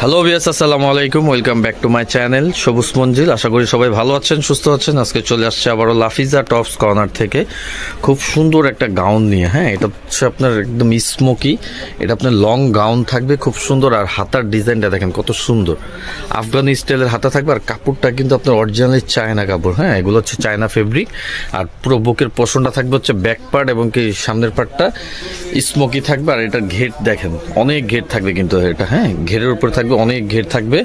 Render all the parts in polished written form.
Hello viewers, আসসালামু আলাইকুম। Welcome back to my channel সবুজ মঞ্জিল। আশা করি সবাই ভালো আছেন, সুস্থ আছেন। আজকে চলে আসছে আবারও লাফিজা টপস কর্নার থেকে খুব সুন্দর একটা গাউন নিয়ে। হ্যাঁ, এটা হচ্ছে আপনার একদম স্মোকি, এটা আপনার লং গাউন থাকবে, খুব সুন্দর। আর হাতার ডিজাইনটা দেখেন কত সুন্দর, আফগানি স্টাইলের হাতা থাকবে। আর কাপড়টা কিন্তু আপনার অরিজিনালি চায়না কাপড়। হ্যাঁ, এগুলো হচ্ছে চায়না ফেব্রিক। আর পুরো বুকের পোর্শনটা থাকবে হচ্ছে ব্যাক পার্ট এবং কি সামনের পার্টটা স্মোকি থাকবে। আর এটার ঘের দেখেন, অনেক ঘের থাকবে কিন্তু এটা। হ্যাঁ, ঘেরের উপরে থাকবে অনেক ঘের থাকবে।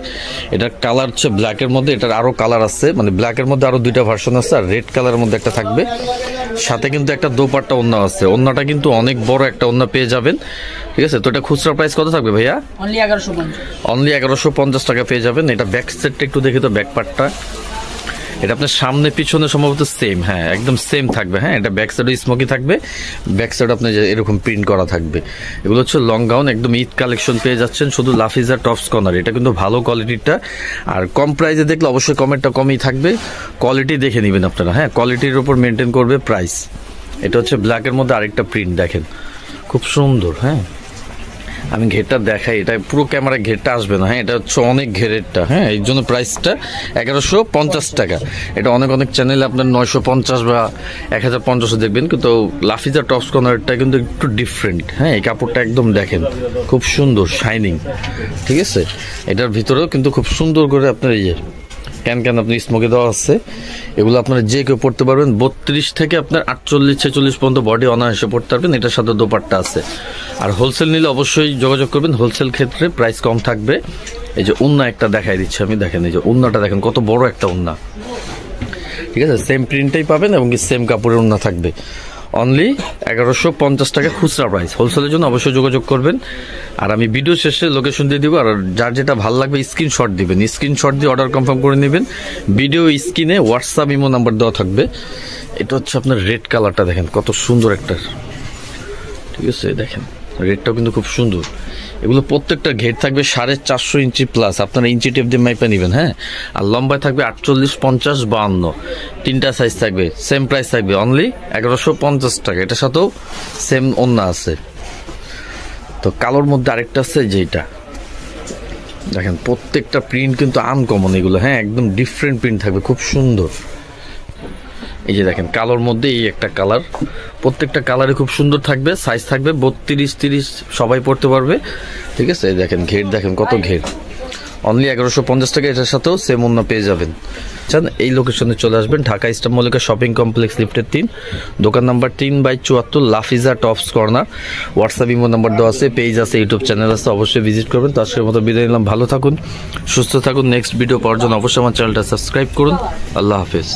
এটার কালার হচ্ছে ব্ল্যাকের মধ্যে, এটার আরো কালার আছে, মানে ব্ল্যাকের মধ্যে আরো দুইটা ভার্সন আছে। আর রেড কালারের মধ্যে একটা থাকবে, সাথে কিন্তু একটা দোপাট্টা ওন্না আছে। ওন্নাটা কিন্তু অনেক বড় একটা ওন্না পেয়ে যাবেন, ঠিক আছে। তো এটা খুচরা প্রাইস কত থাকবে ভাইয়া? অনলি 1150 টাকা পেয়ে যাবেন। এটা ব্যাক সাইডটা একটু দেখে, তো ব্যাক পার্টটা এটা আপনার সামনে পিছনে সম্ভবত সেম। হ্যাঁ, একদম সেম থাকবে। হ্যাঁ, এটা ব্যাক সাইডে স্মোকি থাকবে, ব্যাক সাইড আপনার এরকম প্রিন্ট করা থাকবে। এগুলো হচ্ছে লং গাউন, একদম ঈদ কালেকশন পেয়ে যাচ্ছেন শুধু লাফিজা টপস কর্নার। এটা কিন্তু ভালো কোয়ালিটিটা, আর কম প্রাইসে দেখলে অবশ্যই কমেরটা কমই থাকবে। কোয়ালিটি দেখে নেবেন আপনারা। হ্যাঁ, কোয়ালিটির উপর মেনটেন করবে প্রাইস। এটা হচ্ছে ব্ল্যাকের মধ্যে আরেকটা প্রিন্ট দেখেন, খুব সুন্দর। হ্যাঁ, আমি ঘেরটা দেখাই, এটা পুরো ক্যামেরা ঘেরটা আসবে না। হ্যাঁ, এটা হচ্ছে অনেক ঘেরেরটা। হ্যাঁ, এই জন্য প্রাইসটা 1150 টাকা। এটা অনেক চ্যানেলে আপনার 950 বা 1050 দেখবেন, কিন্তু লাফিজা টপস কর্নারটা কিন্তু একটু ডিফারেন্ট। হ্যাঁ, এই কাপড়টা একদম দেখেন খুব সুন্দর শাইনিং, ঠিক আছে। এটার ভিতরেও কিন্তু খুব সুন্দর করে আপনার এই যে ক্যান আপনি স্মোকে দেওয়া আছে। এগুলো আপনারা যে কেউ পড়তে পারবেন। 32 থেকে আপনার 48-46 পর্যন্ত বডি অনায়াসে পড়তে পারবেন। এটার সাথে দোপাট্টা আছে। আর হোলসেল নিলে অবশ্যই যোগাযোগ করবেন, হোলসেল ক্ষেত্রে প্রাইস কম থাকবে। এই যে উন্না একটা দেখাই দিচ্ছি আমি, দেখেন এই যে উন্নাটা দেখেন কত বড় একটা উন্না, ঠিক আছে। সেম প্রিন্টটাই পাবেন এবং কি সেম কাপড়ের উন্না থাকবে। অনলি 1150 টাকা খুচরা প্রাইস। হোলসেলের জন্য অবশ্যই যোগাযোগ করবেন। আর আমি ভিডিও শেষে লোকেশন দিয়ে দিব। আর যার যেটা ভালো লাগবে স্ক্রিনশট দিবেন, স্ক্রিনশট দিয়ে অর্ডার কনফার্ম করে নেবেন। ভিডিও স্ক্রিনে হোয়াটসঅ্যাপ ইমো নাম্বার দেওয়া থাকবে। এটা হচ্ছে আপনার রেড কালারটা দেখেন কত সুন্দর একটা, ঠিক আছে। দেখেন রেডটাও কিন্তু খুব সুন্দর। এগুলো প্রত্যেকটা ঘের থাকবে 450 ইঞ্চি প্লাস। আপনারা ইঞ্চি টেপ দিয়ে মাইপা নেবেন। হ্যাঁ, আর লম্বায় থাকবে 48, 50, 52, তিনটা সাইজ থাকবে। সেম প্রাইস থাকবে অনলি 1150 টাকা। এটার সাথেও সেম ওন্না আছে। তো কালোর মধ্যে আরেকটা আছে যেটা দেখেন, প্রত্যেকটা প্রিন্ট কিন্তু আনকমন এগুলো। হ্যাঁ, একদম ডিফারেন্ট প্রিন্ট থাকবে, খুব সুন্দর। এই যে দেখেন কালোর মধ্যে এই একটা কালার, প্রত্যেকটা কালারে খুব সুন্দর থাকবে। সাইজ থাকবে 32, 30 সবাই পড়তে পারবে, ঠিক আছে। দেখেন ঘের দেখেন কত ঘের। অনলি 1150 টাকা। এটার সাথেও সেম অন্য পেয়ে যাবেন। চান এই লোকেশনে চলে আসবেন, Dhaka Easter Mallika shopping complex লিফটের 3, দোকান number 3/74, Lafiza tops corner. WhatsApp imo number দেওয়া আছে, পেজ আছে, ইউটিউব চ্যানেল আছে, অবশ্যই ভিজিট করবেন। তো আজকের মতো বিদায় নিলাম, ভালো থাকুন, সুস্থ থাকুন। নেক্সট ভিডিও পাওয়ার জন্য অবশ্যই আমার চ্যানেলটা সাবস্ক্রাইব করুন। আল্লাহ হাফেজ।